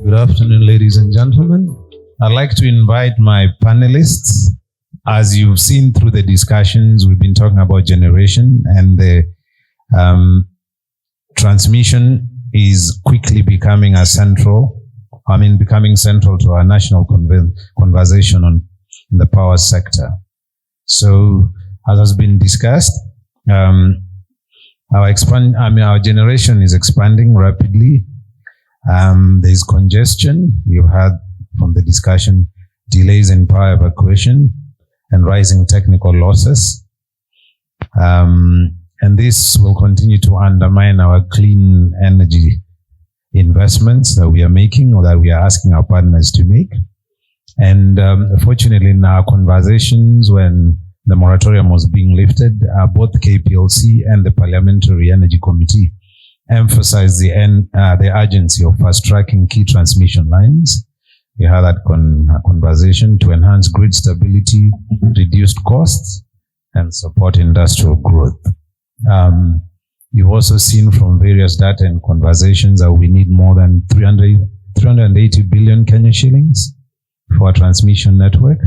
Good afternoon, ladies and gentlemen. I'd like to invite my panelists. As you've seen through the discussions, we've been talking about generation, and the transmission is quickly becoming central to our national conversation on the power sector. So, as has been discussed, our generation is expanding rapidly. There's congestion. You heard from the discussion, delays in power evacuation and rising technical losses. And this will continue to undermine our clean energy investments that we are making, or that we are asking our partners to make. And fortunately, in our conversations when the moratorium was being lifted, both KPLC and the Parliamentary Energy Committee emphasized the urgency of fast-tracking key transmission lines. We had that conversation to enhance grid stability, reduce costs, and support industrial growth. You've also seen from various data and conversations that we need more than 380 billion Kenya shillings for a transmission network.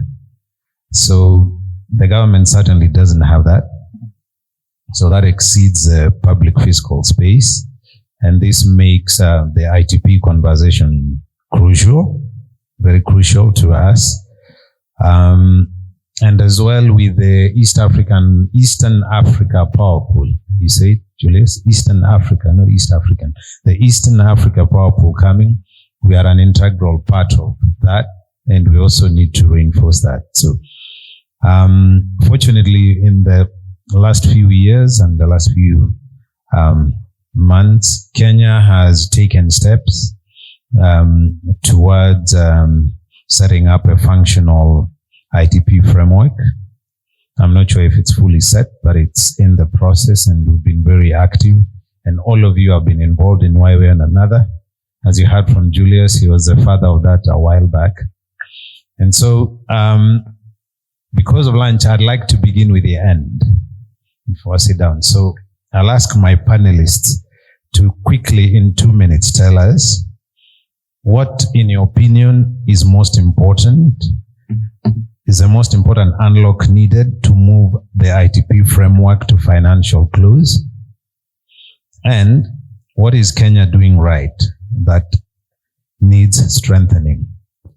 So the government certainly doesn't have that. So that exceeds the public fiscal space. And this makes the ITP conversation crucial, very crucial to us. And as well with the Eastern Africa power pool. You say it, Julius? Eastern Africa, not East African. The Eastern Africa power pool coming, we are an integral part of that, and we also need to reinforce that. So, fortunately, in the last few years and the last few months, Kenya has taken steps towards setting up a functional ITP framework. I'm not sure if it's fully set, but it's in the process, and we've been very active, and all of you have been involved in one way or another. As you heard from Julius, he was the father of that a while back. And so, because of lunch, I'd like to begin with the end before I sit down. So I'll ask my panelists to quickly, in 2 minutes, tell us what, in your opinion, is most important, is the most important unlock needed to move the ITP framework to financial close, and what is Kenya doing right that needs strengthening.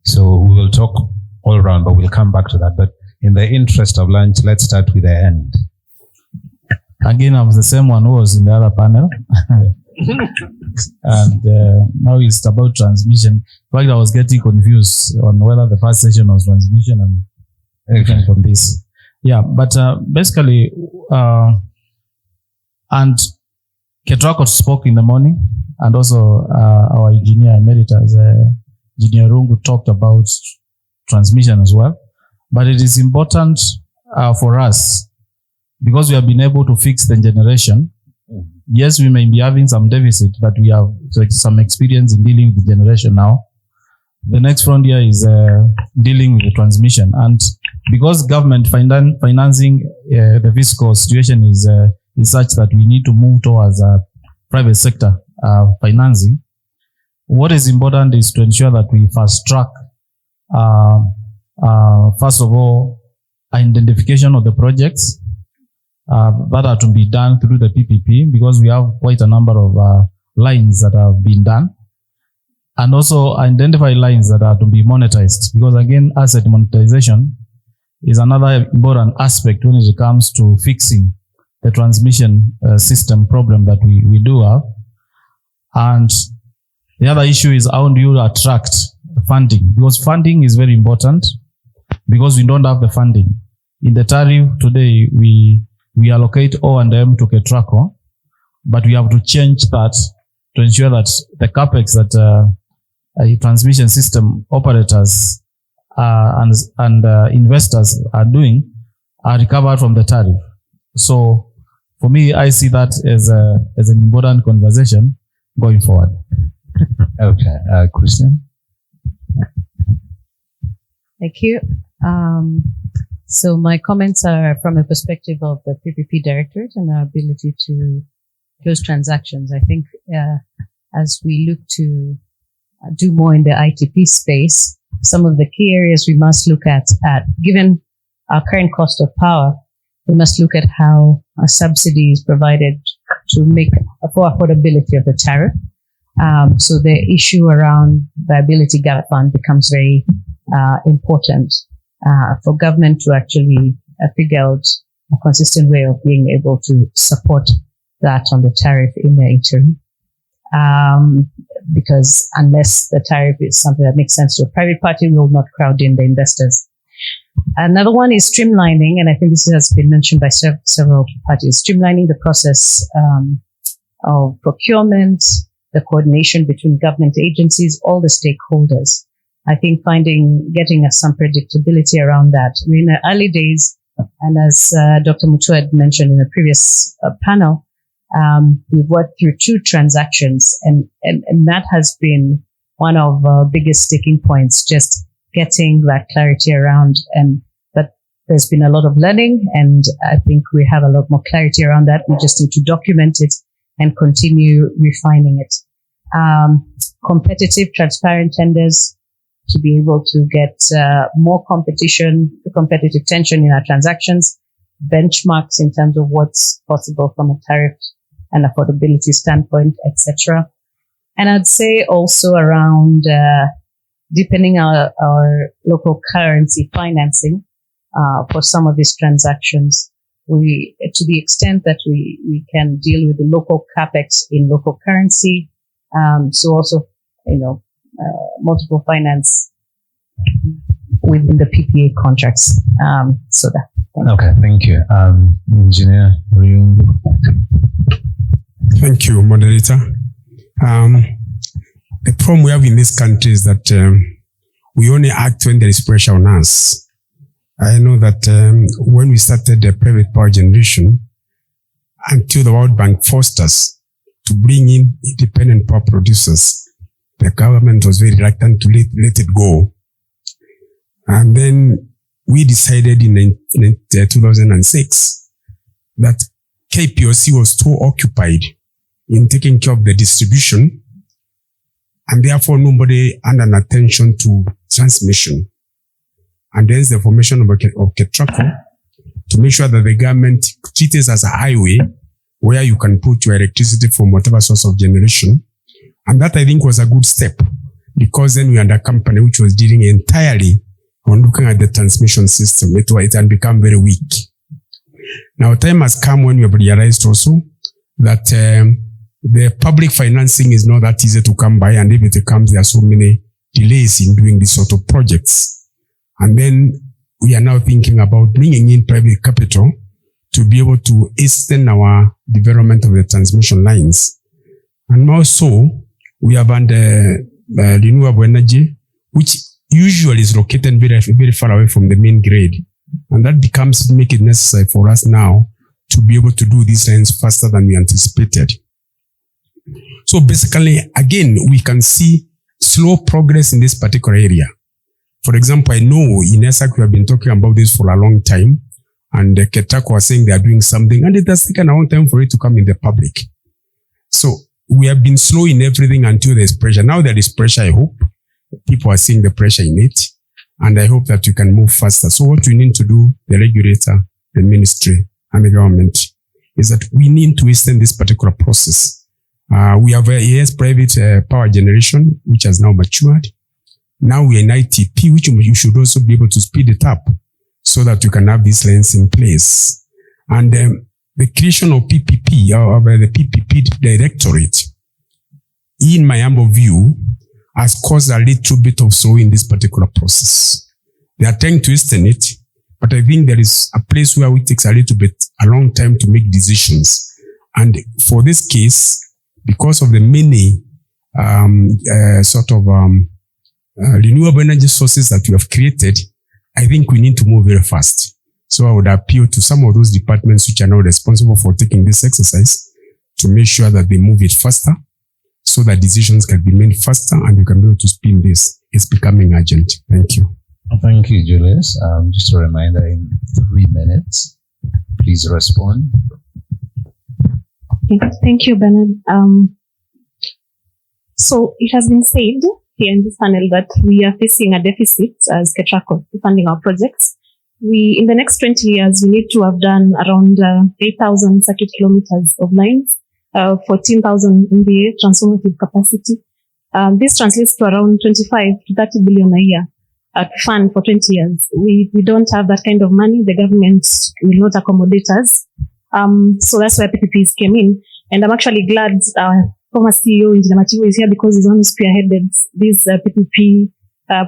So we will talk all around, but we'll come back to that. But in the interest of lunch, let's start with the end. Again, I was the same one who was in the other panel. And now it's about transmission. In fact, I was getting confused on whether the first session was transmission and everything from this. Yeah, but basically, and KETRACO spoke in the morning, and also our engineer emeritus, Engineer Riungu, talked about transmission as well. But it is important for us, because we have been able to fix the generation. Yes, we may be having some deficit, but we have some experience in dealing with the generation now. The next frontier is dealing with the transmission. And because government financing the fiscal situation is such that we need to move towards private sector financing, what is important is to ensure that we fast track, first of all, identification of the projects that are to be done through the PPP, because we have quite a number of lines that have been done, and also identify lines that are to be monetized, because again, asset monetization is another important aspect when it comes to fixing the transmission system problem that we do have. And the other issue is, how do you attract funding? Because funding is very important, because we don't have the funding. In the tariff today, we allocate O&M to KETRACO, but we have to change that to ensure that the capex that transmission system operators and investors are doing are recovered from the tariff. So for me, I see that as an important conversation going forward. Okay, Christian? Thank you. So my comments are from a perspective of the PPP Directorate and our ability to close transactions. I think as we look to do more in the ITP space. Some of the key areas we must look at given our current cost of power, we must look at how a subsidy is provided to make for affordability of the tariff. So the issue around viability gap fund becomes very important for government to actually figure out a consistent way of being able to support that on the tariff in the interim. Because unless the tariff is something that makes sense to a private party, we will not crowd in the investors. Another one is streamlining, and I think this has been mentioned by several parties, streamlining the process of procurement, the coordination between government agencies, all the stakeholders. I think getting some predictability around that. We're in the early days, and as Dr. Mutua had mentioned in a previous panel, we've worked through 2 transactions, and that has been one of our biggest sticking points, just getting that clarity around. But there's been a lot of learning, and I think we have a lot more clarity around that. We just need to document it and continue refining it. Competitive, transparent tenders to be able to get more competitive tension in our transactions, benchmarks in terms of what's possible from a tariff and affordability standpoint, etc. And I'd say also around deepening our local currency financing for some of these transactions. To the extent that we can deal with the local capex in local currency, so also multiple finance within the PPA contracts. So that. Okay, thank you, Engineer Riungu. Thank you, moderator. The problem we have in this country is that we only act when there is pressure on us. I know that when we started the private power generation, until the World Bank forced us to bring in independent power producers, the government was very reluctant to let it go. And then we decided in 2006 that KPOC was too occupied in taking care of the distribution, and therefore nobody had an attention to transmission. And then the formation of KETRACO to make sure that the government treats it as a highway where you can put your electricity from whatever source of generation. And that, I think, was a good step, because then we had a company which was dealing entirely on looking at the transmission system. It had become very weak. Now, time has come when we have realized also that the public financing is not that easy to come by, and if it comes, there are so many delays in doing this sort of projects. And then we are now thinking about bringing in private capital to be able to extend our development of the transmission lines. And also, we have renewable energy, which usually is located very, very far away from the main grid. And that make it necessary for us now to be able to do these lines faster than we anticipated. So basically, again, we can see slow progress in this particular area. For example, I know in Esak we have been talking about this for a long time, and the KETRACO was saying they are doing something, and it has taken a long time for it to come in the public. So we have been slow in everything until there's pressure. Now there is pressure, I hope. People are seeing the pressure in it, and I hope that we can move faster. So what we need to do, the regulator, the ministry, and the government, is that we need to extend this particular process. We have private power generation, which has now matured. Now we're in ITP, which you should also be able to speed it up so that you can have these lines in place. And the creation of PPP, or the PPP Directorate, in my humble view, has caused a little bit of slow in this particular process. They are trying to extend it, but I think there is a place where it takes a long time to make decisions. And for this case, because of the many renewable energy sources that we have created, I think we need to move very fast. So I would appeal to some of those departments which are now responsible for taking this exercise to make sure that they move it faster, so that decisions can be made faster and you can be able to spin this. It's becoming urgent. Thank you. Thank you, Julius. Just a reminder, in 3 minutes, please respond. Okay. Thank you, Bernard. So it has been said here in this panel that we are facing a deficit as KETRACO funding our projects. In the next 20 years, we need to have done around 8,000 circuit kilometers of lines, 14,000 MVA transformative capacity. This translates to around 25 to 30 billion a year to fund for 20 years. We don't have that kind of money. The government will not accommodate us. So that's where PPPs came in. And I'm actually glad former CEO Engineer Matiwo is here because he's the one who spearheaded this PPP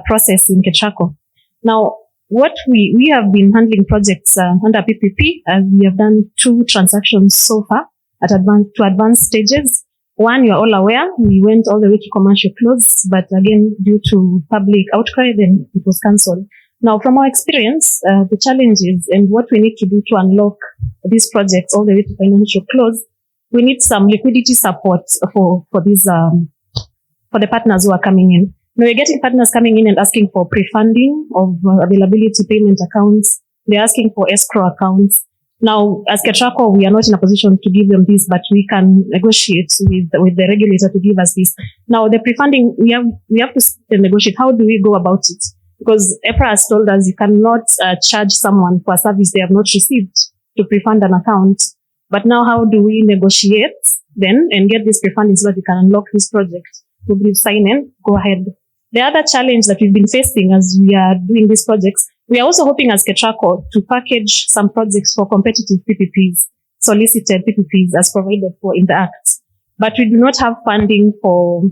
process in KETRACO. Now, what we have been handling projects under PPP, we have done 2 transactions so far at advanced stages. One, you're all aware, we went all the way to commercial close, but again, due to public outcry, then it was cancelled. Now, from our experience, the challenges and what we need to do to unlock these projects all the way to financial close, we need some liquidity support for these, for the partners who are coming in. Now, we're getting partners coming in and asking for pre-funding of availability payment accounts. They're asking for escrow accounts. Now, as KETRACO, we are not in a position to give them this, but we can negotiate with the regulator to give us this. Now, the pre-funding, we have to negotiate. How do we go about it? Because EPRA has told us you cannot charge someone for a service they have not received to pre-fund an account. But now, how do we negotiate then and get this pre-funding so that we can unlock this project? Nobody sign in, go ahead. The other challenge that we've been facing as we are doing these projects, we are also hoping as KETRACO to package some projects for competitive PPPs, solicited PPPs as provided for in the Act. But we do not have funding for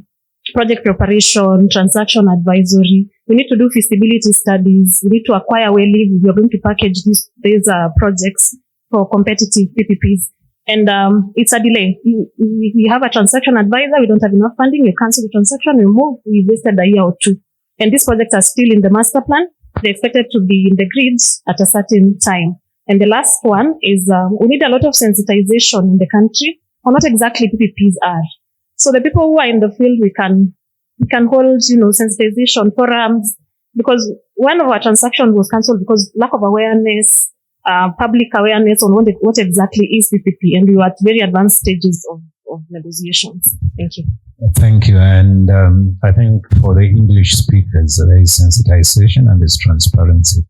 project preparation, transaction advisory. We need to do feasibility studies. We need to acquire well leave. We are going to package these projects for competitive PPPs. And it's a delay. We have a transaction advisor. We don't have enough funding. You cancel the transaction, you move. We wasted a year or 2. And these projects are still in the master plan. They're expected to be in the grids at a certain time. And the last one is we need a lot of sensitization in the country on what exactly PPPs are. So the people who are in the field, we can hold, sensitization forums, because one of our transactions was cancelled because lack of awareness, public awareness on what exactly is PPP, and we were at very advanced stages of negotiations. Thank you. Thank you. And I think for the English speakers, there is sensitization and there's transparency.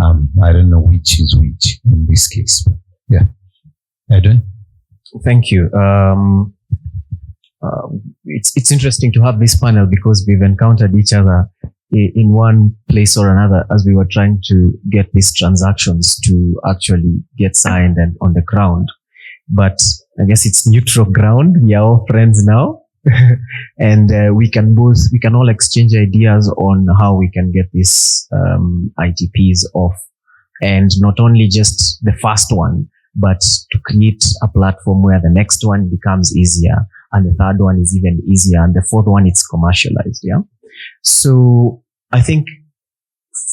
I don't know which is which in this case. But yeah. Edwin? Thank you. It's interesting to have this panel because we've encountered each other in one place or another as we were trying to get these transactions to actually get signed and on the ground. But I guess it's neutral ground. We are all friends now. And we can all exchange ideas on how we can get these ITPs off. And not only just the first one, but to create a platform where the next one becomes easier, and the third one is even easier, and the fourth one it's commercialized. Yeah. So I think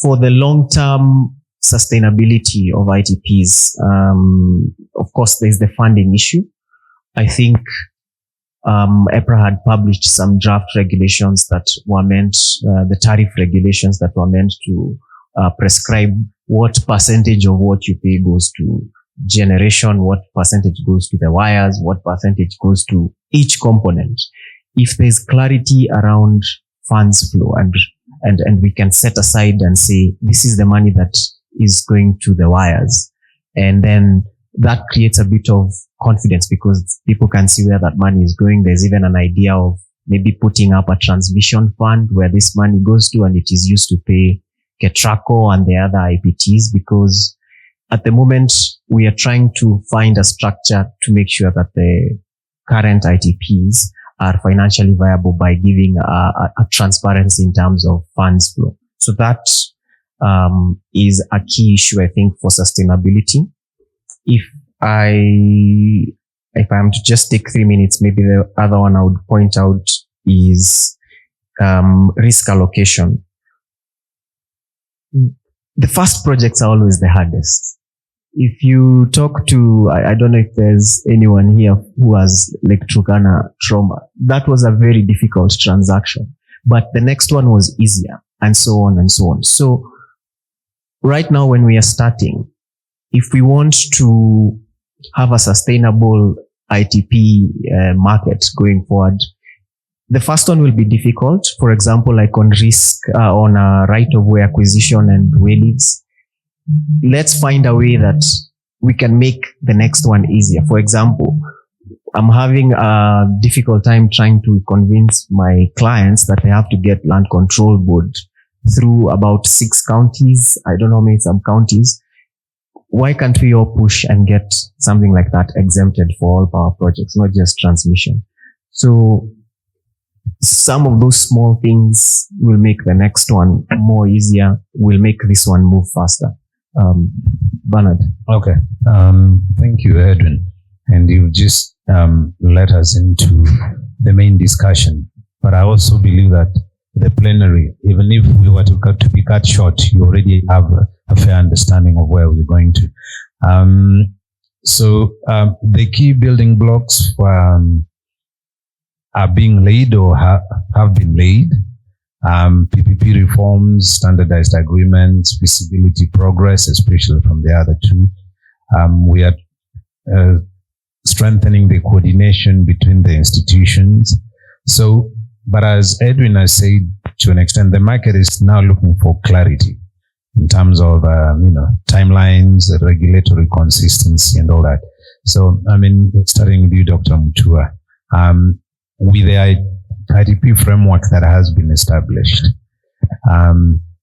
for the long-term sustainability of ITPs, of course, there's the funding issue. I think EPRA had published some draft regulations that were meant, the tariff regulations that were meant to prescribe what percentage of what you pay goes to generation, what percentage goes to the wires, what percentage goes to each component. If there's clarity around funds flow and we can set aside and say, this is the money that is going to the wires, and then that creates a bit of confidence because people can see where that money is going. There's even an idea of maybe putting up a transmission fund where this money goes to, and it is used to pay KETRACO and the other IPTs, because at the moment we are trying to find a structure to make sure that the current ITPs are financially viable by giving a transparency in terms of funds flow. So that is a key issue, I think, for sustainability. If I'm to just take 3 minutes, maybe the other one I would point out is risk allocation. The first projects are always the hardest. If you talk to, I don't know if there's anyone here who has Lake Turkana trauma, that was a very difficult transaction, but the next one was easier, and so on and so on. So right now when we are starting, if we want to have a sustainable ITP market going forward, The first one will be difficult. For example, like on risk, on right-of-way acquisition and wayleaves. Let's find a way that we can make the next one easier. For example, I'm having a difficult time trying to convince my clients that they have to get land control board through about 6 counties. I don't know, maybe some counties. Why can't we all push and get something like that exempted for all power projects, not just transmission? So some of those small things will make the next one more easier, will make this one move faster. Bernard. Okay. Thank you, Edwin. And you just led us into the main discussion. But I also believe that the plenary, even if we were to be cut short, you already have a fair understanding of where we're going to. So the key building blocks are being laid or have been laid. PPP reforms, standardized agreements, feasibility progress, especially from the other two. We are strengthening the coordination between the institutions. So, but as Edwin has said, to an extent, the market is now looking for clarity in terms of, timelines, regulatory consistency and all that. So, starting with you, Dr. Mutua, with the ITP framework that has been established,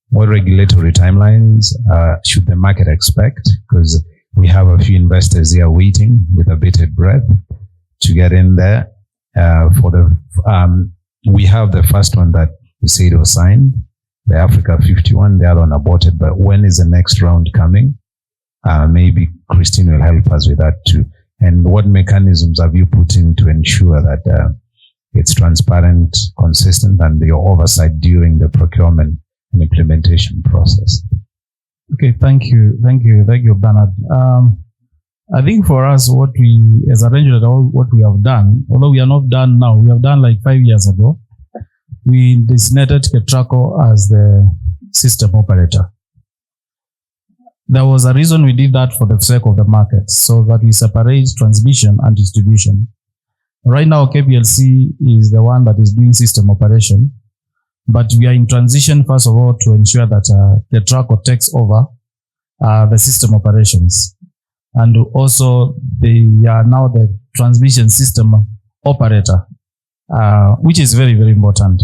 what regulatory timelines should the market expect? Because we have a few investors here waiting with a bated breath to get in there. We have the first one that we said was signed, the Africa 51, the other one aborted, but when is the next round coming? Maybe Christine will help us with that too. And what mechanisms have you put in to ensure that it's transparent, consistent, and your oversight during the procurement and implementation process? Okay, thank you, Bernard. I think for us, what we, as a regulator, what we have done, although we are not done now, we have done like 5 years ago, we designated KETRACO as the system operator. There was a reason we did that for the sake of the market, so that we separate transmission and distribution. Right now, KPLC is the one that is doing system operation, but we are in transition, first of all, to ensure that KETRACO takes over the system operations. And also, they are now the transmission system operator, which is very, very important.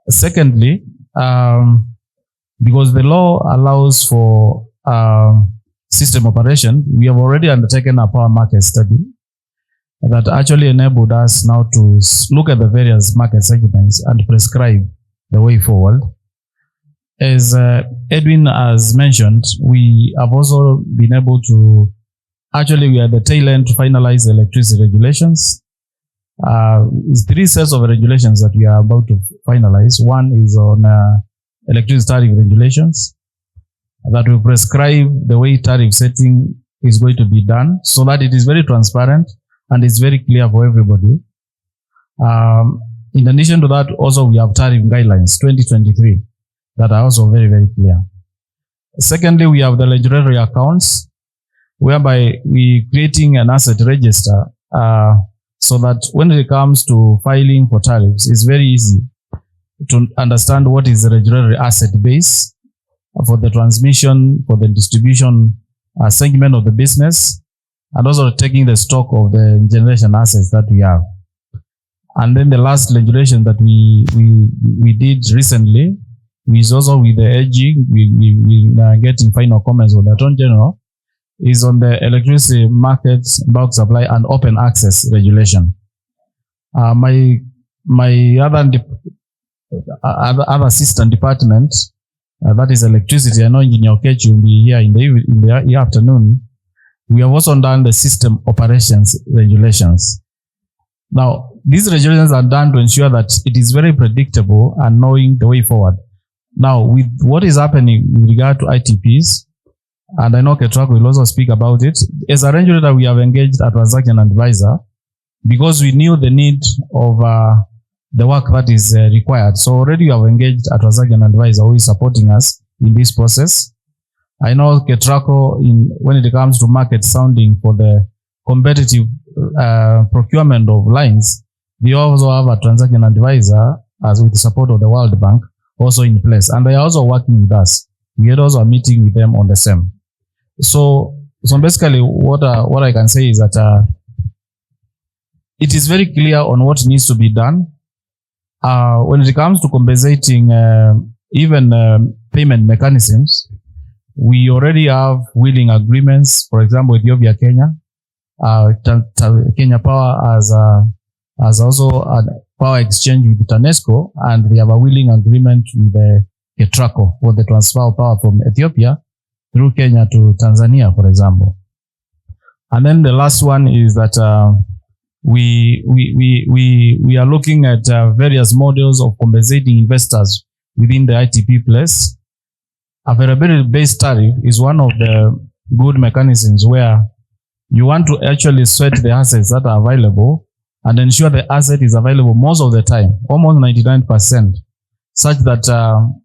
Secondly, because the law allows for system operation, we have already undertaken a power market study that actually enabled us now to look at the various market segments and prescribe the way forward. As Edwin has mentioned, we have also been able to, actually we are at the tail end to finalize the electricity regulations. It's 3 sets of regulations that we are about to finalize. One is on electricity tariff regulations that will prescribe the way tariff setting is going to be done so that it is very transparent and it's very clear for everybody. In addition to that, also we have tariff guidelines 2023 that are also very, very clear. Secondly, we have the legendary accounts, whereby we creating an asset register so that when it comes to filing for tariffs, it's very easy to understand what is the regulatory asset base for the transmission, for the distribution segment of the business, and also taking the stock of the generation assets that we have. And then the last legislation that we did recently is also with the AG, we are getting final comments on the Attorney General, is on the electricity markets, bulk supply, and open access regulation. My other assistant department, that is electricity, I know Engineer 𝐬𝐭𝐫 will be here in the afternoon. We have also done the system operations regulations. Now, these regulations are done to ensure that it is very predictable and knowing the way forward. Now, with what is happening with regard to ITPs, and I know KETRACO will also speak about it, as a regulator, we have engaged a transaction advisor because we knew the need of the work that is required. So already we have engaged a transaction advisor who is supporting us in this process. I know KETRACO, when it comes to market sounding for the competitive procurement of lines, We also have a transaction advisor, as with the support of the World Bank, also in place. And they are also working with us. We had also a meeting with them on the same. So basically what I can say is that it is very clear on what needs to be done. When it comes to compensating even payment mechanisms, we already have willing agreements. For example, Ethiopia, Kenya, Kenya Power has also a power exchange with TANESCO, and they have a willing agreement with the KETRACO for the transfer of power from Ethiopia through Kenya to Tanzania, for example. And then the last one is that we are looking at various models of compensating investors within the ITP place. Availability-based tariff is one of the good mechanisms where you want to actually sweat the assets that are available and ensure the asset is available most of the time, almost 99%, such that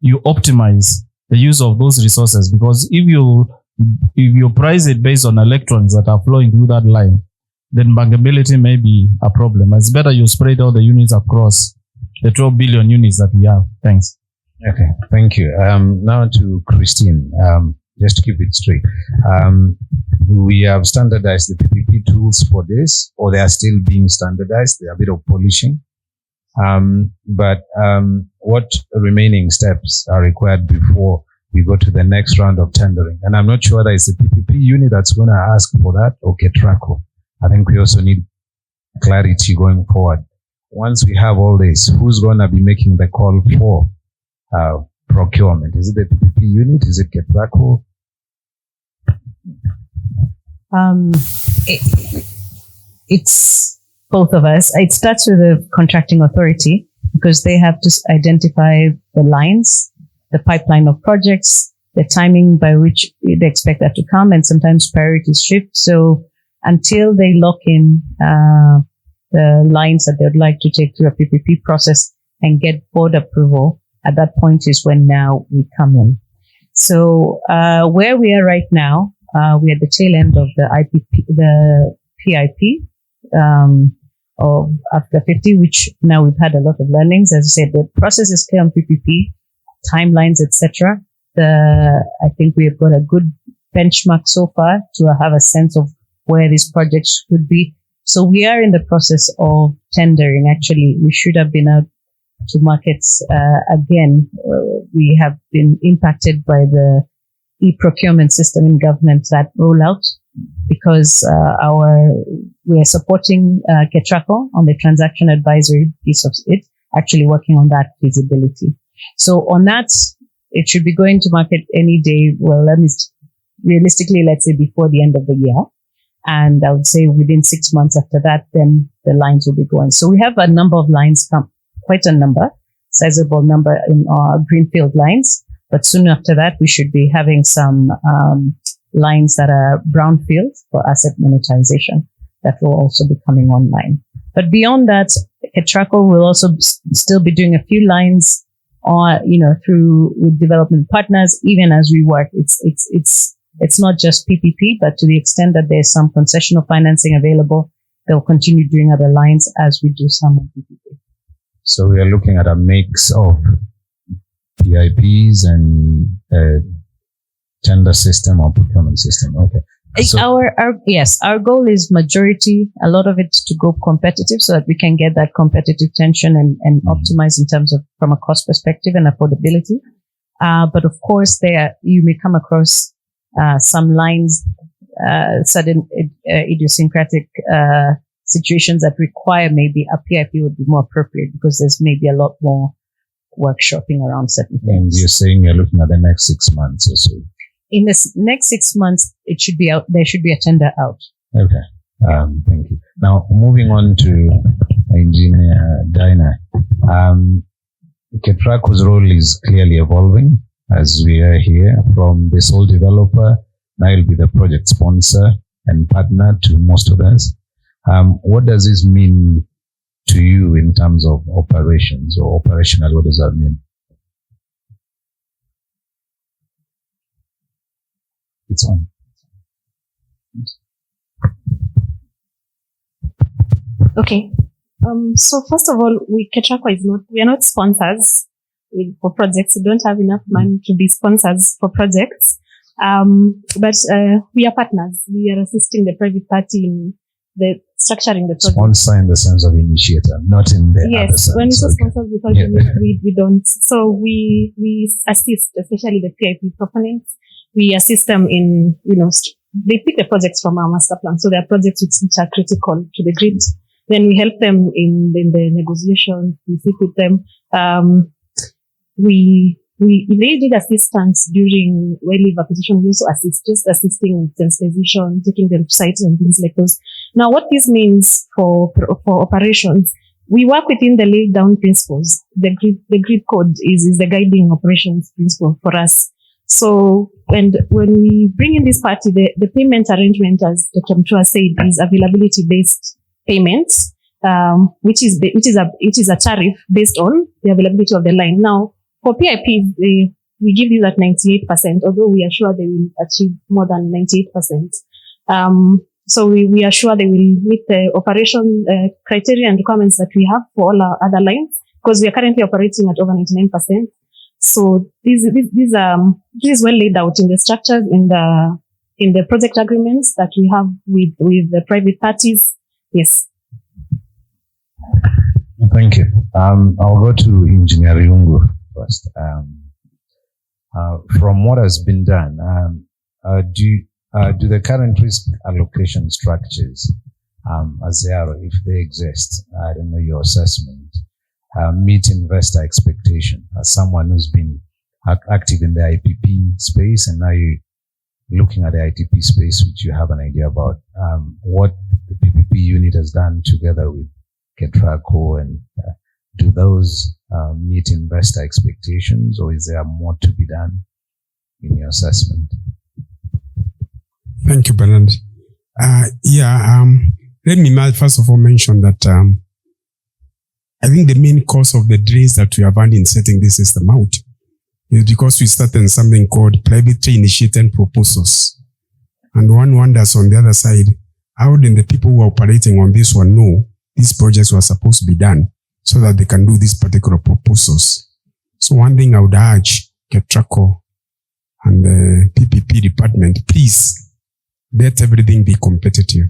you optimize the use of those resources. Because if you price it based on electrons that are flowing through that line, then bankability may be a problem. It's better you spread all the units across the 12 billion units that we have. Thanks. Okay, thank you. Now to Christine, just to keep it straight. We have standardized the PPP tools for this, or they are still being standardized. They are a bit of polishing. But what remaining steps are required before we go to the next round of tendering? And I'm not sure that it's the PPP unit that's going to ask for that, or KETRACO. I think we also need clarity going forward. Once we have all this, who's going to be making the call for procurement? Is it the PPP unit? Is it KETRACO? It's both of us. It starts with the contracting authority, because they have to identify the lines, the pipeline of projects, the timing by which they expect that to come, and sometimes priorities shift. So until they lock in the lines that they'd like to take through a PPP process and get board approval, at that point is when now we come in. So where we are right now, we're at the tail end of the PIP of after 50, which now we've had a lot of learnings. As I said, the process is clear on PPP, timelines, etc. I think we have got a good benchmark so far to have a sense of where these projects could be. So we are in the process of tendering. Actually, we should have been out to markets again. We have been impacted by the e-procurement system in government, that rollout, because we are supporting KETRACO on the transaction advisory piece of it, actually working on that feasibility. So on that, it should be going to market any day. Well, realistically, let's say before the end of the year. And I would say within 6 months after that, then the lines will be going. So we have a number of lines, quite a number, sizable number in our greenfield lines. But soon after that, we should be having some lines that are brownfield for asset monetization that will also be coming online. But beyond that, KETRACO will also still be doing a few lines through with development partners, even as we work. It's not just PPP, but to the extent that there's some concessional financing available, they'll continue doing other lines as we do some of PPP. So we are looking at a mix of PIPs and tender system or procurement system. Okay. So our goal is majority, a lot of it to go competitive, so that we can get that competitive tension and optimize in terms of from a cost perspective and affordability. But of course, you may come across some lines, sudden idiosyncratic situations that require maybe a PIP would be more appropriate, because there's maybe a lot more workshopping around certain things. And you're saying you're looking at the next 6 months or so? In this next 6 months, it should be out. There should be a tender out. Okay. Thank you. Now, moving on to Engineer Dyna. KETRACO's role is clearly evolving as we are here from the sole developer. Now you'll be the project sponsor and partner to most of us. What does this mean to you in terms of operations or operational? What does that mean? It's on. Okay. So first of all, we are not sponsors for projects. We don't have enough money to be sponsors for projects. But we are partners. We are assisting the private party in the structuring the project. Sponsor in the sense of initiator, not in the other sense. Yes, when we say sponsors, because we don't. So we assist, especially the PIP proponents. We assist them in, they pick the projects from our master plan. So there are projects which are critical to the grid. Then we help them in the negotiations. We sit with them. They did assistance during well-leave acquisition. We also assisting in sensitization, taking the sites and things like those. Now, what this means for operations, we work within the laid down principles. The grid code is the guiding operations principle for us. So, and when we bring in this party, the payment arrangement, as Dr. Mutua said, is availability-based payments, which is a tariff based on the availability of the line. Now, for PIPs, we give these at 98%, although we are sure they will achieve more than 98%. So we are sure they will meet the operation criteria and requirements that we have for all our other lines, because we are currently operating at over 99%. So this is well laid out in the structures, in the project agreements that we have with the private parties. Yes. Thank you. I'll go to Engineer Riungu first. From what has been done, do the current risk allocation structures, as they are, if they exist, I don't know your assessment, meet investor expectation? As someone who's been active in the IPP space, and now you're looking at the ITP space, which you have an idea about, what the PPP unit has done together with KETRACO, and do those meet investor expectations, or is there more to be done in your assessment? Thank you, Bernard. Let me first of all mention that I think the main cause of the delays that we have had in setting this system out is because we started something called privately initiated proposals. And one wonders on the other side, how did the people who are operating on this one know these projects were supposed to be done so that they can do these particular proposals? So one thing I would urge KETRACO and the PPP department, please let everything be competitive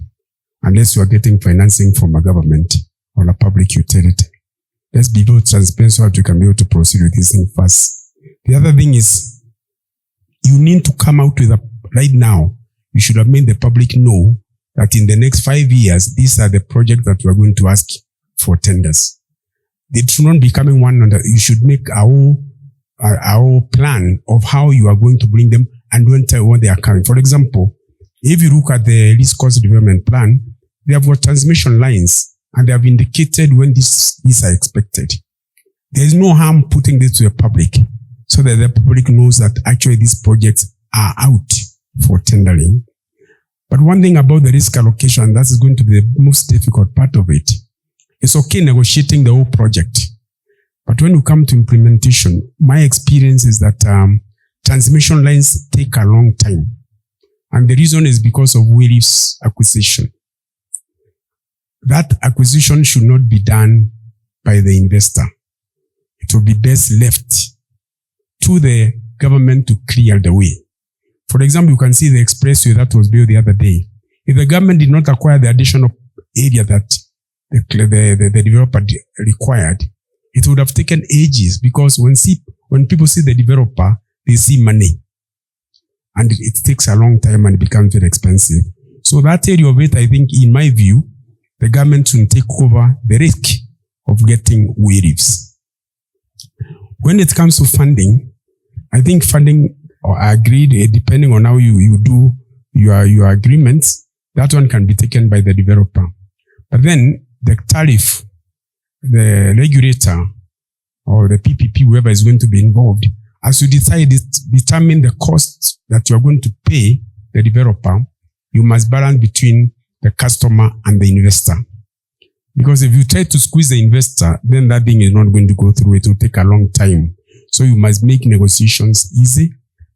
unless you are getting financing from a government or a public utility. Let's be very transparent so that you can be able to proceed with this thing fast. The other thing is, you need to come out with right now, you should have made the public know that in the next 5 years, these are the projects that we are going to ask for tenders. They should not be coming one under. You should make our plan of how you are going to bring them and when they are coming. For example, if you look at the least cost development plan, they have got transmission lines and they have indicated when these are expected. There is no harm putting this to the public so that the public knows that actually these projects are out for tendering. But one thing about the risk allocation, that is going to be the most difficult part of it. It's okay negotiating the whole project. But when you come to implementation, my experience is that transmission lines take a long time. And the reason is because of various acquisition. That acquisition should not be done by the investor. It will be best left to the government to clear the way. For example, you can see the expressway that was built the other day. If the government did not acquire the additional area that the developer required, it would have taken ages, because when people see the developer, they see money. And it takes a long time and it becomes very expensive. So that area of it, I think, in my view, the government should take over the risk of getting waivers. When it comes to funding, I think funding, or agreed, depending on how you do your agreements, that one can be taken by the developer. But then the tariff, the regulator or the PPP, whoever is going to be involved, as you determine the costs that you are going to pay the developer, you must balance between the customer and the investor. Because if you try to squeeze the investor, then that thing is not going to go through. It will take a long time. So you must make negotiations easy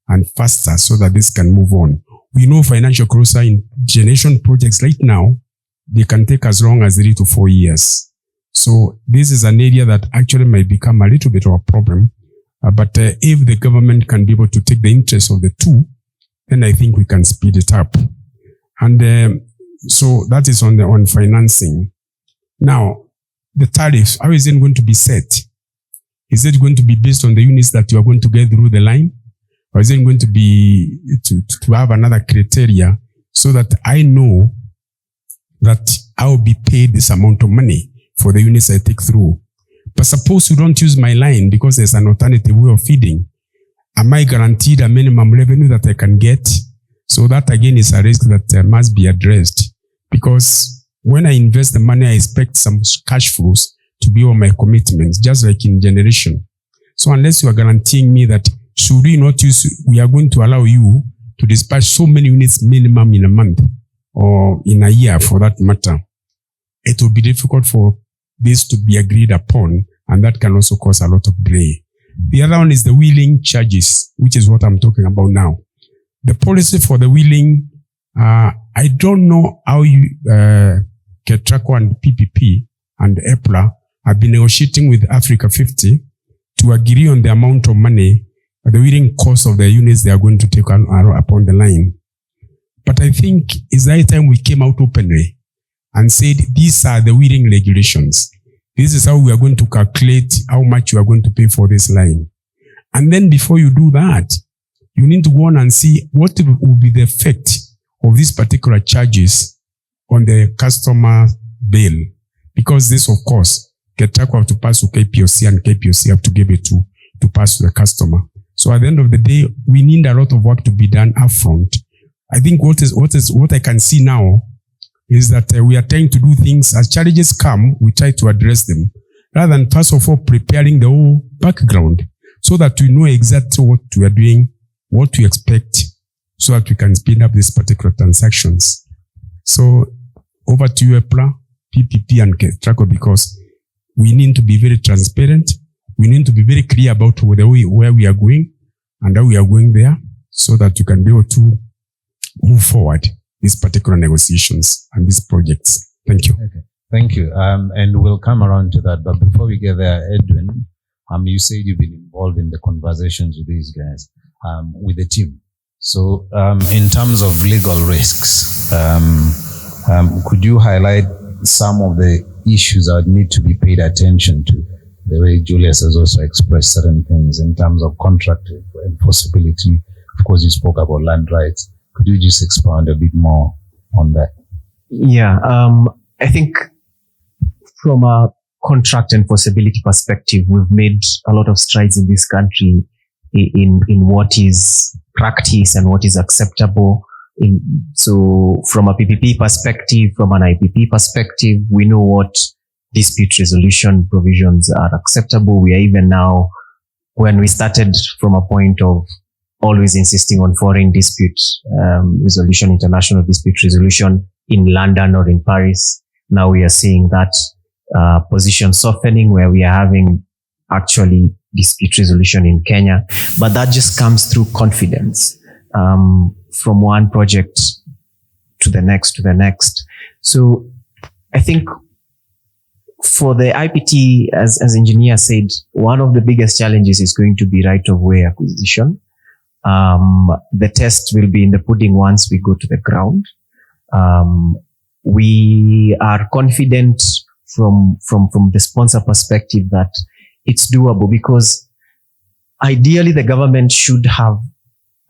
and faster so that this can move on. We know financial closure in generation projects right now, they can take as long as 3 to 4 years. So this is an area that actually might become a little bit of a problem. But if the government can be able to take the interest of the two, then I think we can speed it up. And so that is on financing. Now, the tariffs, how is it going to be set? Is it going to be based on the units that you are going to get through the line? Or is it going to be to have another criteria so that I know that I will be paid this amount of money for the units I take through? But suppose you don't use my line because there's an alternative way of feeding. Am I guaranteed a minimum revenue that I can get? So that again is a risk that must be addressed. Because when I invest the money, I expect some cash flows to be on my commitments, just like in generation. So unless you are guaranteeing me that should we not use, we are going to allow you to dispatch so many units minimum in a month or in a year for that matter, it will be difficult for this to be agreed upon, and that can also cause a lot of delay. The other one is the wheeling charges, which is what I'm talking about now. The policy for the wheeling, I don't know how you, KETRACO and PPP and EPRA have been negotiating with Africa 50 to agree on the amount of money, the wheeling cost of the units they are going to take upon the line. But I think it's that time we came out openly and said, these are the wheeling regulations. This is how we are going to calculate how much you are going to pay for this line. And then before you do that, you need to go on and see what will be the effect of these particular charges on the customer bill. Because this, of course, KETRACO have to pass to KPOC and KPOC have to give it to pass to the customer. So at the end of the day, we need a lot of work to be done upfront. I think what I can see now is that we are trying to do things as challenges come, we try to address them, rather than first of all preparing the whole background so that we know exactly what we are doing, what we expect, so that we can speed up these particular transactions. So over to you, EPRA, PPP, and KETRACO, because we need to be very transparent. We need to be very clear about where we are going and how we are going there, so that you can be able to move forward these particular negotiations and these projects. Thank you. Okay. Thank you. And we'll come around to that. But before we get there, Edwin, you said you've been involved in the conversations with these guys, with the team. So in terms of legal risks, could you highlight some of the issues that need to be paid attention to? The way Julius has also expressed certain things in terms of contract enforceability. Of course, you spoke about land rights. Could you just expand a bit more on that? Yeah, I think from a contract enforceability perspective, we've made a lot of strides in this country in what is practice and what is acceptable. So from a PPP perspective, from an IPP perspective, we know what dispute resolution provisions are acceptable. We are even now, when we started from a point of always insisting on foreign dispute resolution, international dispute resolution in London or in Paris, now we are seeing that position softening, where we are having actually dispute resolution in Kenya. But that just comes through confidence from one project to the next. So I think for the IPT, as engineer said, one of the biggest challenges is going to be right of way acquisition. The test will be in the pudding once we go to the ground. We are confident from the sponsor perspective that it's doable, because ideally the government should have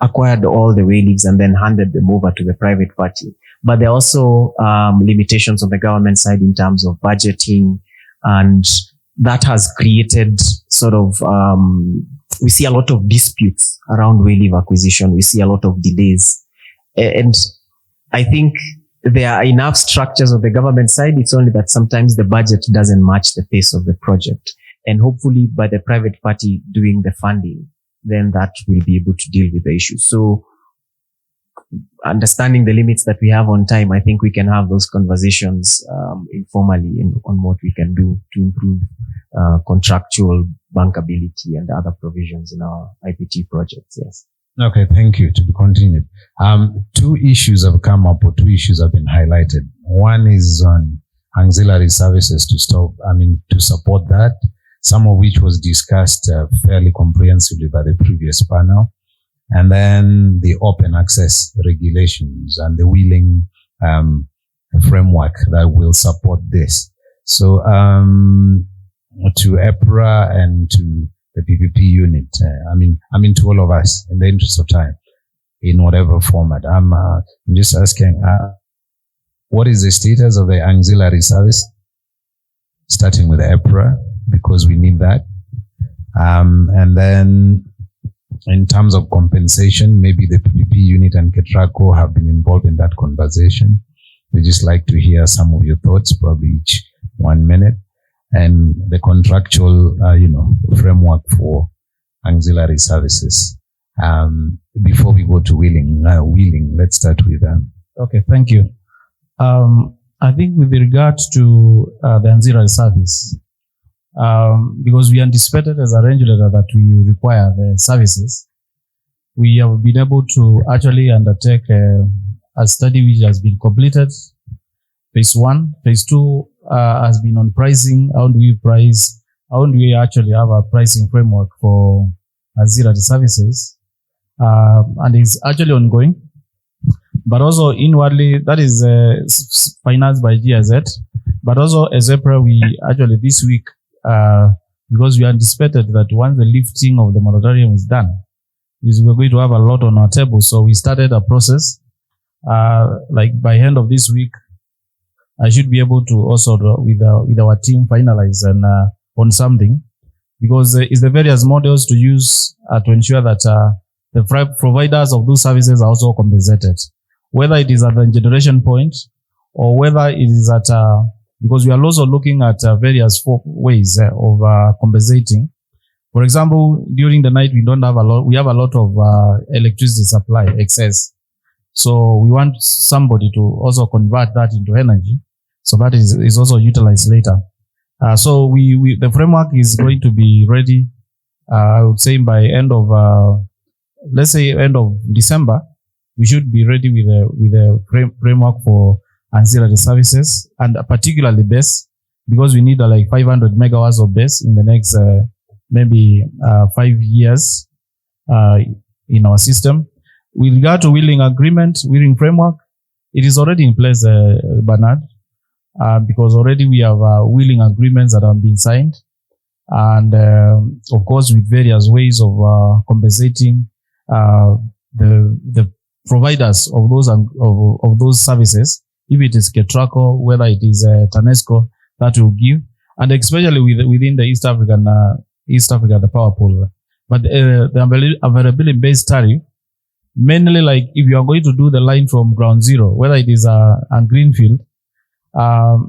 acquired all the wayleaves and then handed them over to the private party. But there are also limitations on the government side in terms of budgeting, and that has created sort of we see a lot of disputes around wayleave acquisition. We see a lot of delays. And I think there are enough structures on the government side. It's only that sometimes the budget doesn't match the pace of the project. And hopefully by the private party doing the funding, then that will be able to deal with the issue. So understanding the limits that we have on time, I think we can have those conversations informally on what we can do to improve contractual bankability and other provisions in our IPT projects. Yes. Okay, thank you. To be continued. Two issues have come up, or two issues have been highlighted. One is on ancillary services to support that, some of which was discussed fairly comprehensively by the previous panel. And then the open access regulations and the wheeling framework that will support this. So to EPRA and to the PPP unit, to all of us, in the interest of time, in whatever format, I'm just asking, what is the status of the ancillary service, starting with EPRA, because we need that. And then in terms of compensation, maybe the PPP unit and KETRACO have been involved in that conversation. We just like to hear some of your thoughts, probably each 1 minute, and the contractual, framework for ancillary services. Before we go to wheeling, let's start with them. Okay, thank you. I think with regard to the ancillary service, because we anticipated as a regulator that we require the services, we have been able to actually undertake a study which has been completed. Phase 1, phase 2 has been on pricing. How do we price? How do we actually have a pricing framework for ancillary services? And it's actually ongoing. But also inwardly, that is financed by GIZ. But also as EPRA, we actually this week, because we anticipated that once the lifting of the moratorium is done, we're going to have a lot on our table. So we started a process. Like by end of this week, I should be able to also with our team finalize and on something, because it's the various models to use to ensure that the providers of those services are also compensated, whether it is at the generation point or whether it is at because we are also looking at various ways of compensating. For example, during the night we have a lot of electricity supply excess. So we want somebody to also convert that into energy, so that is also utilized later. So the framework is going to be ready, I would say by end of, let's say end of December, we should be ready with a framework for ancillary services, and particularly BESS, because we need like 500 megawatts of BESS in the next maybe 5 years in our system. With regard to wheeling framework, it is already in place, Bernard, because already we have wheeling agreements that have been signed, and of course with various ways of compensating the providers of those services, if it is KETRACO, whether it is TANESCO, that will give, and especially within the East Africa, the power pool. But the availability-based tariff, mainly like if you are going to do the line from ground zero, whether it is a greenfield,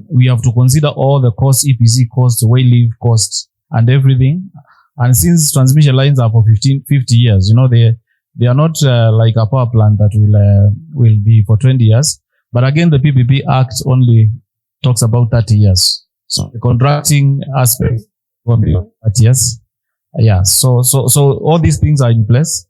we have to consider all the costs, EPC costs, wayleave costs, and everything. And since transmission lines are for 50 years, they are not like a power plant that will be for 20 years. But again, the PPP Act only talks about 30 years. So the contracting aspect will be 30 years. Yeah. So all these things are in place.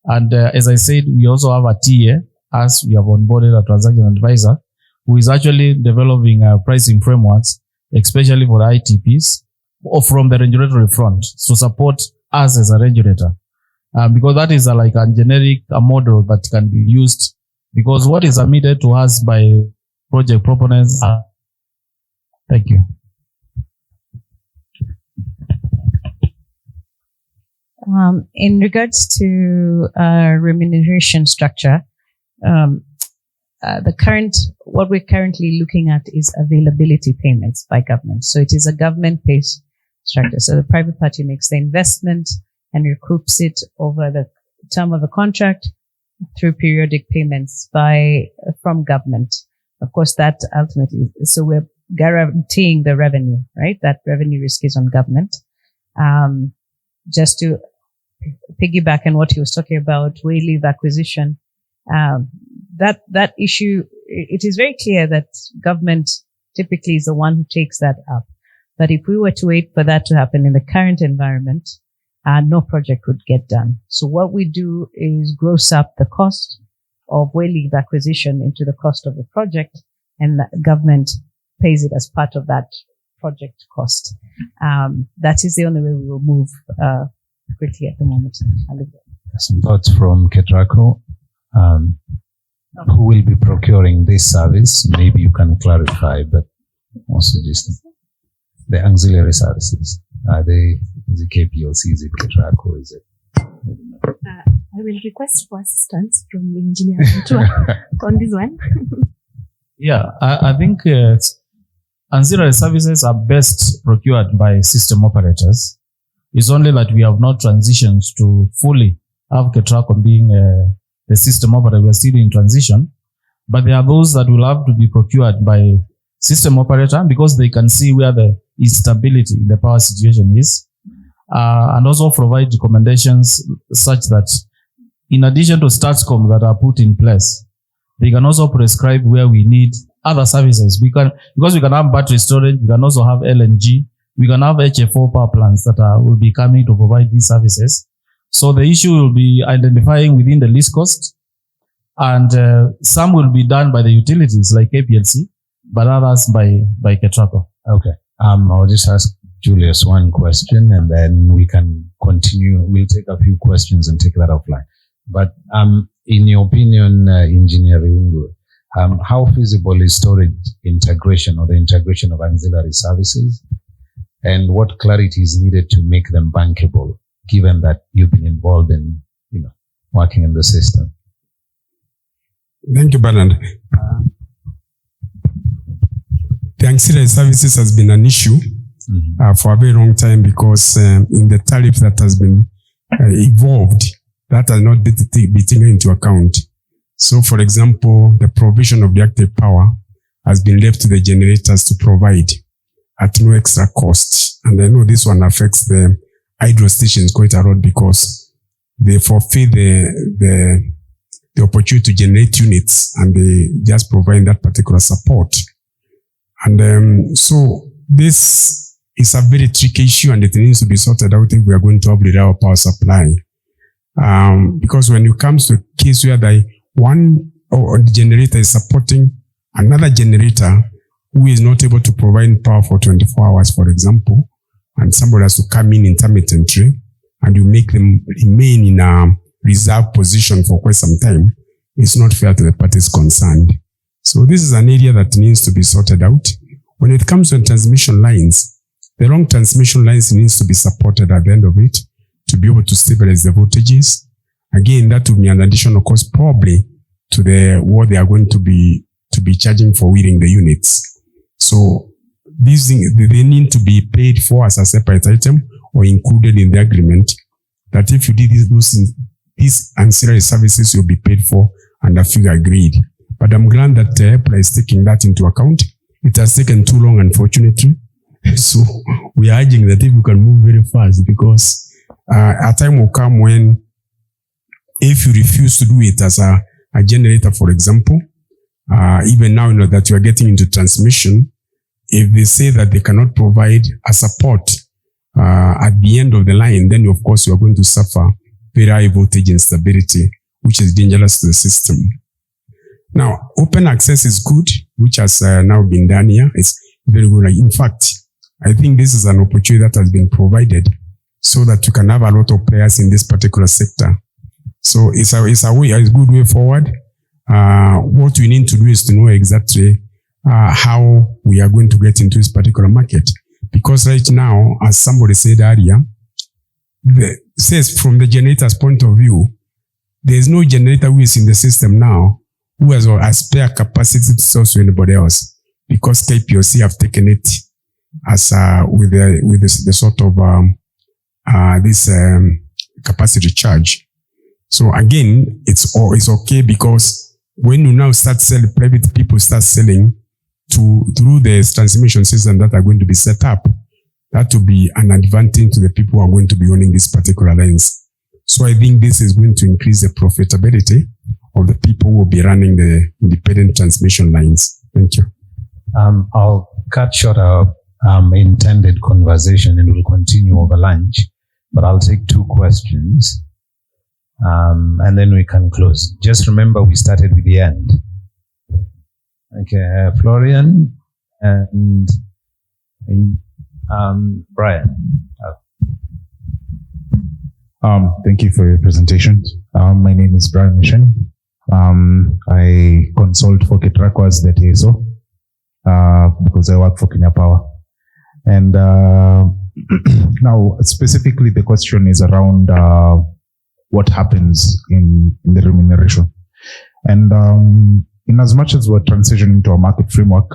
And as I said, we also have a TA, as we have onboarded a transaction advisor, who is actually developing pricing frameworks, especially for the ITPs, or from the regulatory front, to support us as a regulator. Because that is like a generic model that can be used, because what is submitted to us by project proponents. Thank you. In regards to remuneration structure, what we're currently looking at is availability payments by government. So it is a government-based structure. So the private party makes the investment and recoups it over the term of the contract through periodic payments from government. Of course, that ultimately, so we're guaranteeing the revenue, right? That revenue risk is on government. Just to piggyback on what he was talking about, wayleave acquisition, that issue, it is very clear that government typically is the one who takes that up. But if we were to wait for that to happen in the current environment, no project would get done. So what we do is gross up the cost of wayleave acquisition into the cost of the project, and the government pays it as part of that project cost. That is the only way we will move quickly at the moment. Some thoughts from KETRACO. Who will be procuring this service? Maybe you can clarify, but also just the ancillary services. Are they, is it KPLC, is it KETRACO, is it? I will request for assistance from Engineer Mutua on this one. Yeah, I think ancillary services are best procured by system operators. It's only that we have not transitioned to fully have KETRACO being the system operator. We are still in transition, but there are those that will have to be procured by system operator because they can see where the instability in the power situation is, and also provide recommendations such that in addition to StatsCom that are put in place, they can also prescribe where we need other services. Because we can have battery storage, we can also have LNG, we can have HFO power plants that will be coming to provide these services. So the issue will be identifying within the least cost, and some will be done by the utilities like KPLC, but others by KETRACO. Okay. I'll just ask Julius one question and then we can continue. We'll take a few questions and take that offline. But in your opinion, Engineer Riungu, how feasible is storage integration or the integration of ancillary services? And what clarity is needed to make them bankable, given that you've been involved in, working in the system? Thank you, Bernard. The ancillary services has been an issue for a very long time because in the tariff that has been evolved, that has not been taken into account. So, for example, the provision of reactive power has been left to the generators to provide at no extra cost. And I know this one affects the hydro stations quite a lot because they forfeit the opportunity to generate units and they just provide that particular support. And so this is a very tricky issue and it needs to be sorted out if we are going to have reliable power supply. Because when it comes to a case where the one or the generator is supporting another generator who is not able to provide power for 24 hours, for example, and somebody has to come in intermittently and you make them remain in a reserve position for quite some time, it's not fair to the parties concerned. So this is an area that needs to be sorted out. When it comes to transmission lines, the long transmission lines needs to be supported at the end of it to be able to stabilize the voltages. Again, that will be an additional cost probably to what they are going to be charging for wheeling the units. So these things, they need to be paid for as a separate item or included in the agreement that if you did these ancillary services will be paid for and a figure agreed. But I'm glad that EPRA is taking that into account. It has taken too long, unfortunately. So we are urging that if we can move very fast because a time will come when if you refuse to do it as a generator, for example, even now that you are getting into transmission, if they say that they cannot provide a support at the end of the line, then of course you are going to suffer very high voltage instability, which is dangerous to the system. Now, open access is good, which has now been done here. It's very good. In fact, I think this is an opportunity that has been provided so that you can have a lot of players in this particular sector. So it's a good way forward. What we need to do is to know exactly how we are going to get into this particular market. Because right now, as somebody said earlier, says from the generator's point of view, there is no generator who is in the system now who has a spare capacity to sell to anybody else, because KPLC have taken it as with the sort of this capacity charge. So again, it's okay because when you now start selling, private people start selling through the transmission system that are going to be set up, that will be an advantage to the people who are going to be owning these particular lines. So I think this is going to increase the profitability of the people who will be running the independent transmission lines. Thank you. I'll cut short our intended conversation and we'll continue over lunch, but I'll take 2 questions and then we can close. Just remember we started with the end. Okay, Florian And Brian. Thank you for your presentation. My name is Brian Mission. I consult for KETRACO as the TSO because I work for Kenya Power. And now, specifically, the question is around what happens in the remuneration. And in as much as we're transitioning to a market framework,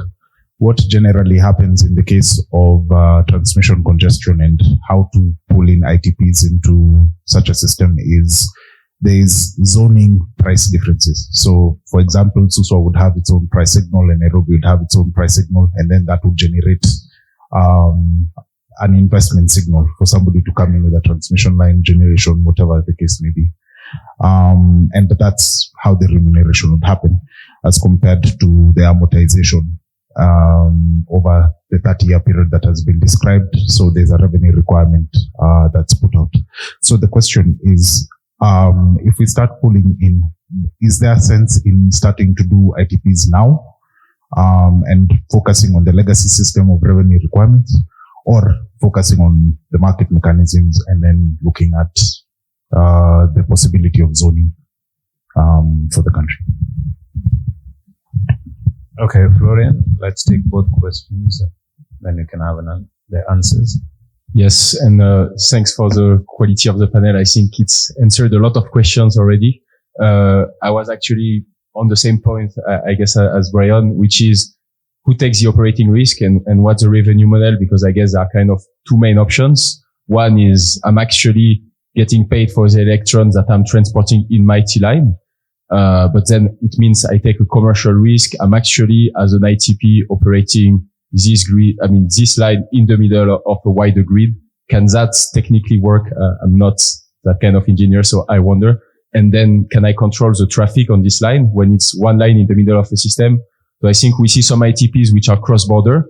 what generally happens in the case of transmission congestion and how to pull in ITPs into such a system is there is zoning price differences. So, for example, Suswa would have its own price signal and Nairobi would have its own price signal, and then that would generate an investment signal for somebody to come in with a transmission line, generation, whatever the case may be. And that's how the remuneration would happen as compared to the amortization over the 30-year period that has been described. So there's a revenue requirement that's put out. So the question is, if we start pulling in, is there a sense in starting to do ITPs now and focusing on the legacy system of revenue requirements, or focusing on the market mechanisms and then looking at the possibility of zoning for the country? Okay, Florian, let's take both questions, then you can have the answers. Yes, and thanks for the quality of the panel. I think it's answered a lot of questions already. I was actually on the same point, I guess, as Brian, which is who takes the operating risk and what's the revenue model? Because I guess there are kind of two main options. One is I'm actually getting paid for the electrons that I'm transporting in my T-line. But then it means I take a commercial risk. I'm actually, as an ITP, operating this grid, this line in the middle of a wider grid. Can that technically work? I'm not that kind of engineer, so I wonder. And then can I control the traffic on this line when it's one line in the middle of a system? So I think we see some ITPs which are cross-border,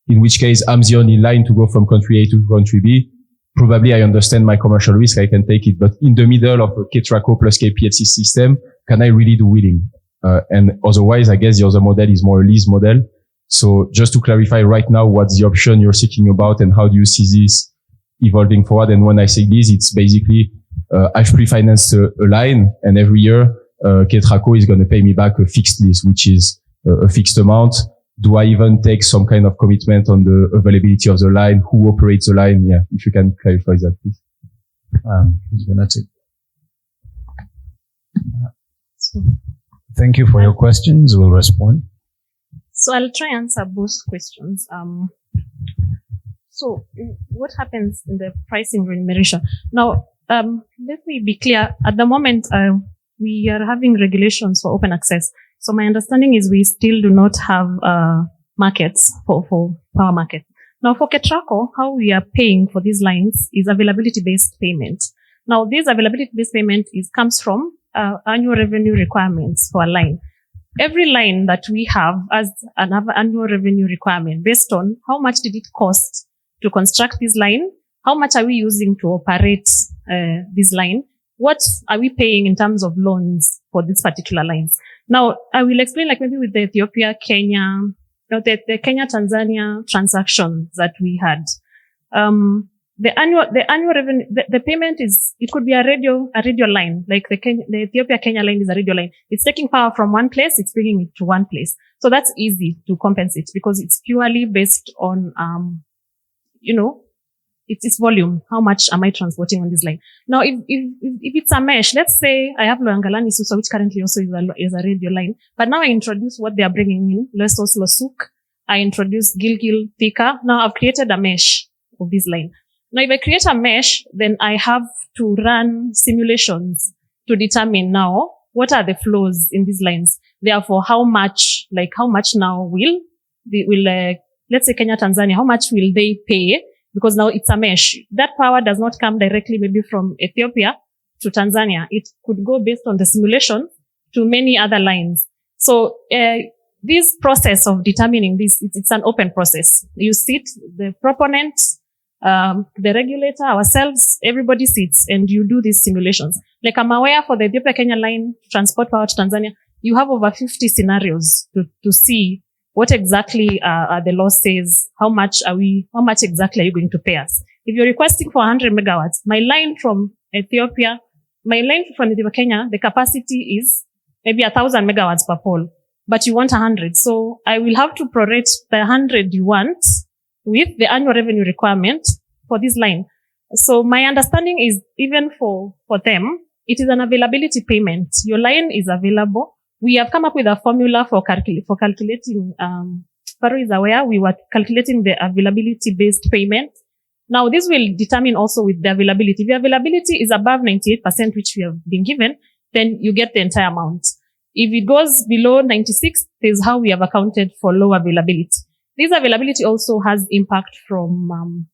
in which case I'm the only line to go from country A to country B. Probably I understand my commercial risk, I can take it. But in the middle of a KETRACO plus KPLC system, can I really do wheeling? And otherwise, I guess the other model is more a lease model. So just to clarify right now, what's the option you're thinking about and how do you see this evolving forward? And when I say lease, it's basically, I've pre-financed a line and every year, KETRACO is going to pay me back a fixed lease, which is a fixed amount. Do I even take some kind of commitment on the availability of the line? Who operates the line? Yeah, if you can clarify that, please. Who's gonna take? Thank you for your questions. We'll respond. So I'll try and answer both questions. So what happens in the pricing remuneration? Now, let me be clear. At the moment, we are having regulations for open access. So my understanding is we still do not have markets for power market. Now for KETRACO, how we are paying for these lines is availability-based payment. Now this availability-based payment comes from annual revenue requirements for a line. Every line that we have as an annual revenue requirement based on how much did it cost to construct this line, how much are we using to operate this line, what are we paying in terms of loans for these particular lines. Now, I will explain like maybe with the Ethiopia, Kenya, the Kenya-Tanzania transactions that we had. The annual revenue, the payment it could be a radio line, like the Ethiopia-Kenya line is a radio line. It's taking power from one place, it's bringing it to one place. So that's easy to compensate because it's purely based on, it's volume. How much am I transporting on this line? Now, if it's a mesh, let's say I have Loyangalani Susa, which currently also is a radio line, but now I introduce what they are bringing in, Lesos Losuk. I introduce Gilgil Thika. Now I've created a mesh of this line. Now, if I create a mesh, then I have to run simulations to determine now what are the flows in these lines. Therefore, how much now will let's say Kenya, Tanzania, how much will they pay? Because now it's a mesh. That power does not come directly maybe from Ethiopia to Tanzania. It could go based on the simulation to many other lines. So this process of determining this, it's an open process. You sit, the proponent, the regulator, ourselves, everybody sits and you do these simulations. Like I'm aware for the Ethiopia-Kenya line, transport power to Tanzania, you have over 50 scenarios to see what exactly are the law says, how much exactly are you going to pay us? If you're requesting for 100 megawatts, my line from Ethiopia, Kenya, the capacity is maybe 1,000 megawatts per pole, but you want 100. So I will have to prorate the 100 you want with the annual revenue requirement for this line. So my understanding is even for them, it is an availability payment. Your line is available. We have come up with a formula for calculating, Faro is aware, we were calculating the availability based payment. Now this will determine also with the availability. If the availability is above 98%, which we have been given, then you get the entire amount. If it goes below 96, this is how we have accounted for low availability. This availability also has impact from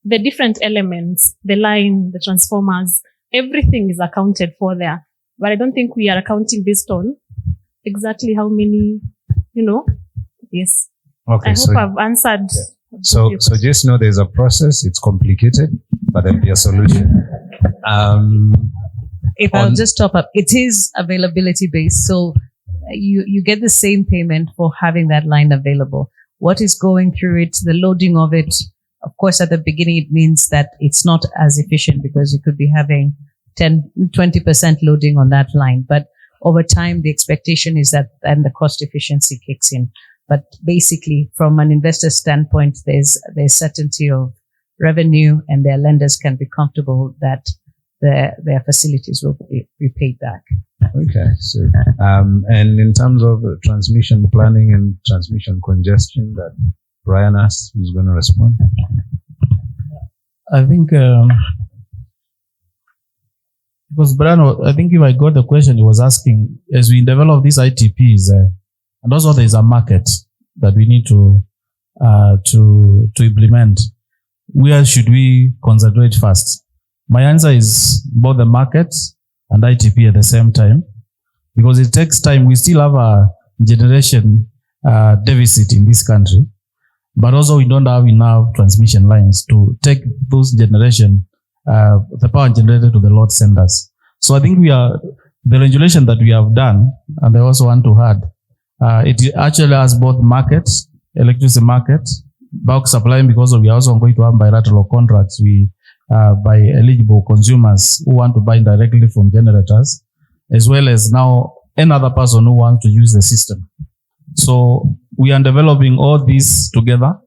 the different elements, the line, the transformers, everything is accounted for there. But I don't think we are accounting based on exactly how many, Yes. Okay. I hope I've answered. So just know there's a process. It's complicated, but there'll be a solution. If I'll just top up, it is availability based. So you get the same payment for having that line available. What is going through it, the loading of it, of course, at the beginning, it means that it's not as efficient because you could be having 20% loading on that line. But over time, the expectation is that then the cost efficiency kicks in. But basically, from an investor standpoint, there's certainty of revenue and their lenders can be comfortable that their facilities will be paid back. Okay. So, and in terms of transmission planning and transmission congestion that Brian asked, who's going to respond? I think, because Brian, I think if I got the question, he was asking, as we develop these ITPs, and also there is a market that we need to implement. Where should we concentrate first? My answer is both the market and ITP at the same time, because it takes time. We still have a generation deficit in this country, but also we don't have enough transmission lines to take those generation, the power generated to the load centers. So I think the regulation that we have done, and I also want to add, it actually has both markets, electricity market, bulk supply, because we are also going to have bilateral contracts by eligible consumers who want to buy directly from generators, as well as now another person who wants to use the system. So we are developing all these together,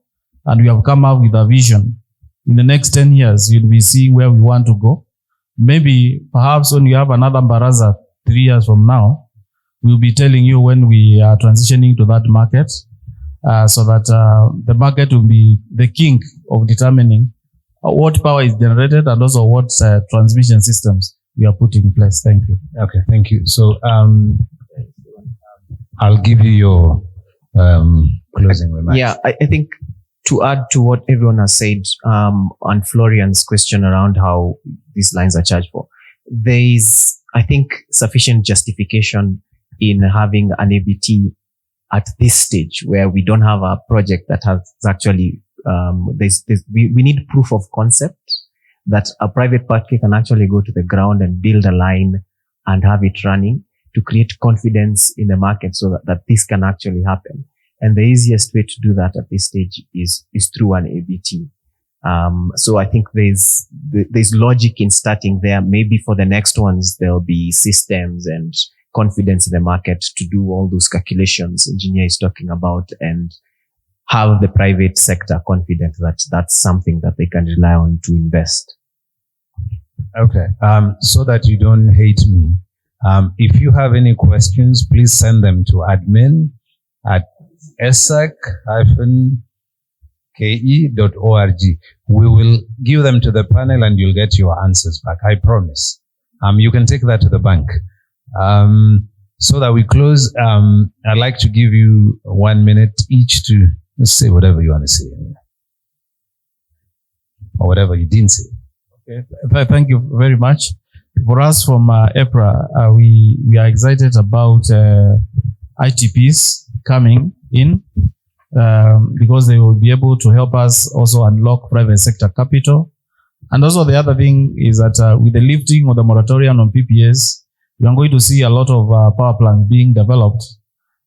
and we have come up with a vision. In the next 10 years, you'll be seeing where we want to go. Maybe perhaps when you have another Baraza 3 years from now, we'll be telling you when we are transitioning to that market, so that the market will be the king of determining what power is generated and also what transmission systems we are putting in place. Thank you. Okay, thank you. So I'll give you your closing remarks. Yeah, I think to add to what everyone has said, on Florian's question around how these lines are charged for, there is, I think, sufficient justification in having an ABT at this stage where we don't have a project that has actually, we need proof of concept that a private party can actually go to the ground and build a line and have it running to create confidence in the market so that this can actually happen. And the easiest way to do that at this stage is through an ABT. So I think there's logic in starting there. Maybe for the next ones, there'll be systems and confidence in the market to do all those calculations engineer is talking about, and have the private sector confident that that's something that they can rely on to invest. Okay. So that you don't hate me, if you have any questions, please send them to admin@esak-ke.org. We will give them to the panel and you'll get your answers back. I promise. You can take that to the bank. So that we close, I'd like to give you 1 minute each to say whatever you want to say, or whatever you didn't say. Okay. Thank you very much. For us from EPRA, we are excited about ITPs coming in, because they will be able to help us also unlock private sector capital. And also the other thing is that with the lifting of the moratorium on PPAs, we are going to see a lot of power plants being developed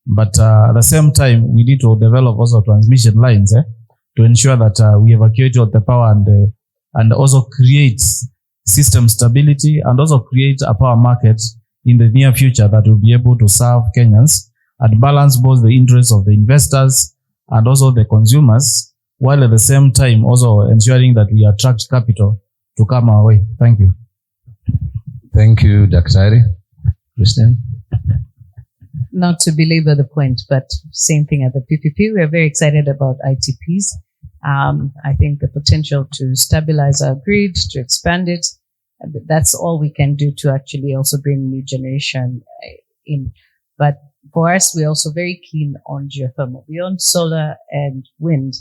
But at the same time, we need to develop also transmission lines to ensure that we evacuate all the power and also create system stability and also create a power market in the near future that will be able to serve Kenyans and balance both the interests of the investors and also the consumers, while at the same time also ensuring that we attract capital to come our way. Thank you. Thank you, Daktari. Christian? Not to belabor the point, but same thing at the PPP. We are very excited about ITPs. I think the potential to stabilize our grid, to expand it, that's all we can do to actually also bring new generation in. But for us, we're also very keen on geothermal. Beyond solar and wind,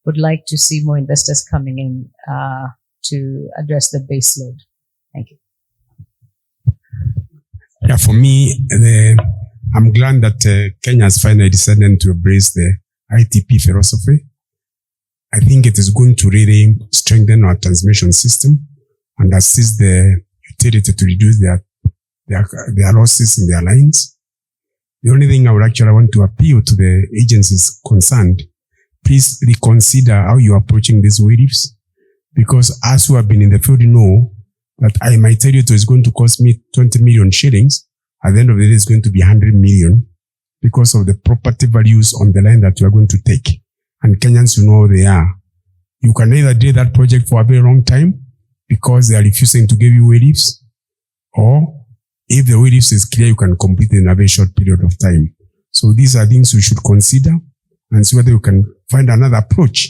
would like to see more investors coming in to address the base load. Thank you. Yeah, for me, I'm glad that Kenya has finally decided to embrace the ITP philosophy. I think it is going to really strengthen our transmission system and assist the utility to reduce their losses in their lines. The only thing I would actually want to appeal to the agencies concerned, please reconsider how you are approaching these waivers, because as who have been in the field know that I might tell you it's going to cost me 20 million shillings. At the end of the day, it's going to be 100 million because of the property values on the line that you are going to take. And Kenyans, you know they are. You can either do that project for a very long time because they are refusing to give you waivers, or if the waivers is clear, you can complete it in a very short period of time. So these are things we should consider and see whether you can find another approach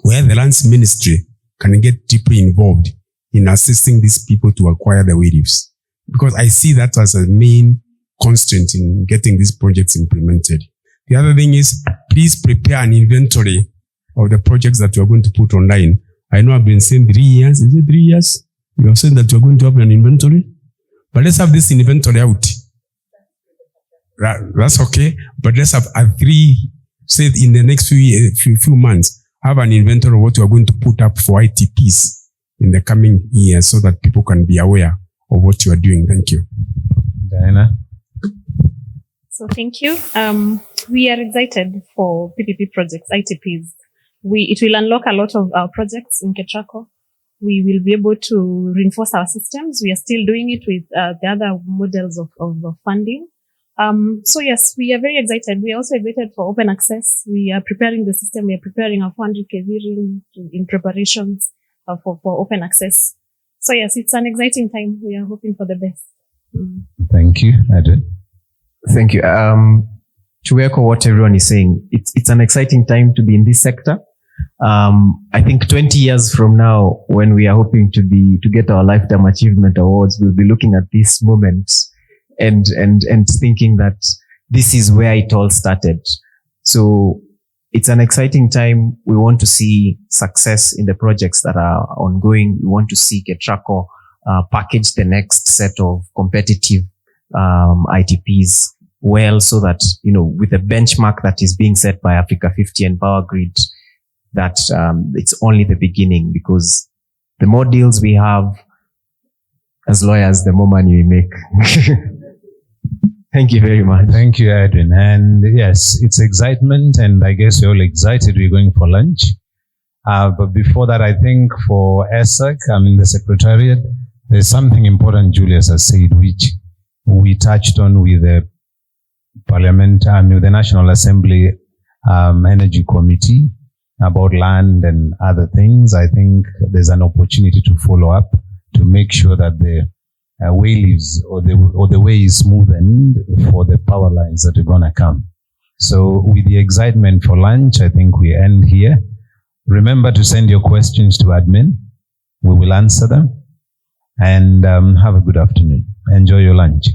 where the lands ministry can get deeply involved in assisting these people to acquire the waivers. Because I see that as a main constraint in getting these projects implemented. The other thing is, please prepare an inventory of the projects that you are going to put online. I know I've been saying 3 years. Is it 3 years? You have said that you are going to have an inventory. But let's have this inventory out. That's okay. But let's have a 3, say in the next few months, have an inventory of what you are going to put up for ITPs in the coming years so that people can be aware of what you are doing. Thank you. Dyna? So thank you. We are excited for PPP projects, ITPs. It will unlock a lot of our projects in KETRACO. We will be able to reinforce our systems. We are still doing it with the other models of funding. So yes, we are very excited. We are also excited for open access. We are preparing the system. We are preparing our 400 kV in preparations for open access. So yes, it's an exciting time. We are hoping for the best. Thank you, Edwin. Thank you. To echo what everyone is saying, it's an exciting time to be in this sector. I think 20 years from now, when we are hoping to get our lifetime achievement awards, we'll be looking at these moments and thinking that this is where it all started. So it's an exciting time. We want to see success in the projects that are ongoing. We want to see KETRACO package the next set of competitive ITPs well, so that, with the benchmark that is being set by Africa 50 and Power Grid, that it's only the beginning, because the more deals we have as lawyers, the more money we make. Thank you very much. Thank you, Edwin. And yes, it's excitement, and I guess we're all excited. We're going for lunch. But before that, I think for Esak, the Secretariat, there's something important Julius has said, which we touched on with the Parliament and with the National Assembly Energy Committee about land and other things. I think there's an opportunity to follow up to make sure that the way leaves or the way is smoothened for the power lines that are going to come. So with the excitement for lunch, I think we end here. Remember to send your questions to admin. We will answer them. And have a good afternoon. Enjoy your lunch.